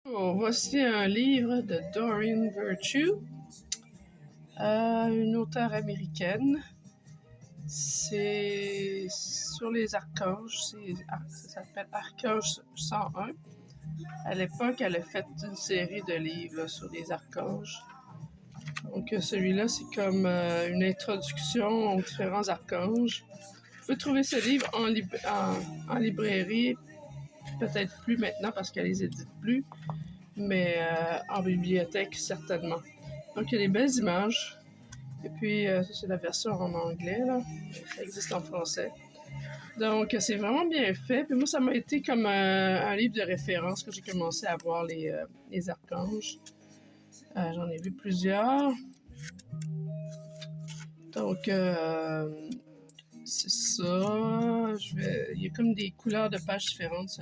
Oh, voici un livre de Doreen Virtue, une auteure américaine. C'est sur les archanges, ça s'appelle Archange 101. À l'époque, elle a fait une série de livres là, sur les archanges. Donc celui-là, c'est comme une introduction aux différents archanges. Vous pouvez trouver ce livre en librairie, peut-être plus maintenant parce qu'elle les édite plus, mais en bibliothèque certainement. Donc il y a des belles images. Et puis ça c'est la version en anglais, là. Ça existe en français. Donc c'est vraiment bien fait. Puis moi ça m'a été comme un livre de référence quand j'ai commencé à voir les archanges. J'en ai vu plusieurs. Donc c'est ça. Il y a comme des couleurs de pages différentes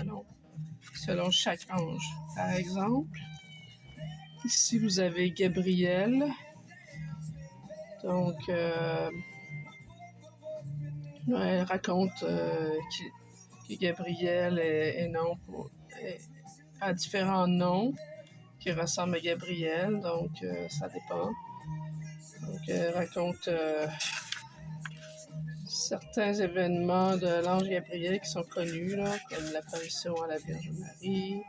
selon chaque ange. Par exemple, ici vous avez Gabriel. Donc elle raconte que Gabriel a différents noms qui ressemblent à Gabriel, donc ça dépend. Donc elle raconte certains événements de l'ange Gabriel qui sont connus, là, comme l'apparition à la Vierge Marie,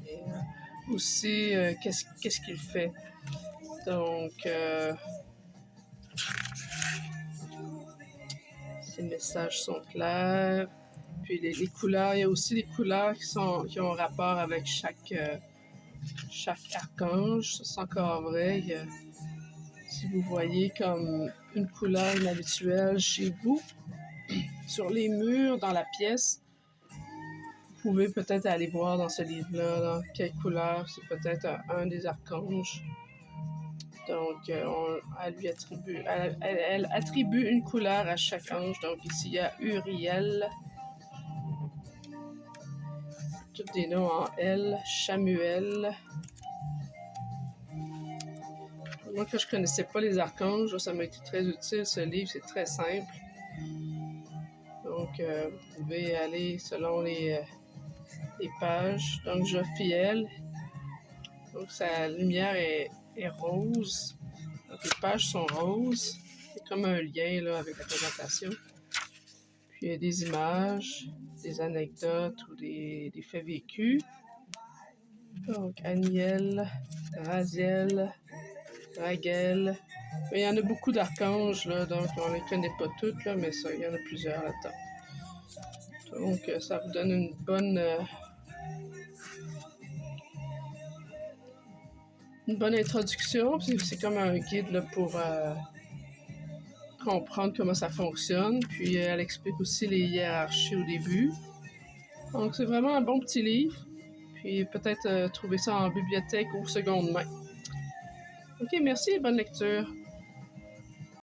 et aussi qu'est-ce qu'il fait. Donc ces messages sont clairs. Puis les couleurs, il y a aussi des couleurs qui ont rapport avec chaque archange. Ça, c'est encore vrai. Si vous voyez comme une couleur inhabituelle chez vous, sur les murs, dans la pièce, vous pouvez peut-être aller voir dans ce livre-là là, quelle couleur, c'est peut-être un des archanges. Donc, elle attribue une couleur à chaque ange. Donc, ici, il y a Uriel. Tous des noms en L. Chamuel. Moi, quand je connaissais pas les archanges, ça m'a été très utile. Ce livre, c'est très simple. Donc, vous pouvez aller selon les pages. Donc, Jophiel. Donc, sa lumière est rose. Donc, les pages sont roses. C'est comme un lien là, avec la présentation. Puis, il y a des images, des anecdotes ou des faits vécus. Donc, Aniel, Raziel, Raguel. Mais il y en a beaucoup d'archanges, là, donc on ne les connaît pas toutes, là, mais ça, il y en a plusieurs là-dedans. Donc, ça vous donne une bonne introduction. C'est comme un guide là, pour comprendre comment ça fonctionne. Puis, elle explique aussi les hiérarchies au début. Donc, c'est vraiment un bon petit livre. Puis, peut-être trouver ça en bibliothèque ou seconde main. OK, merci et bonne lecture.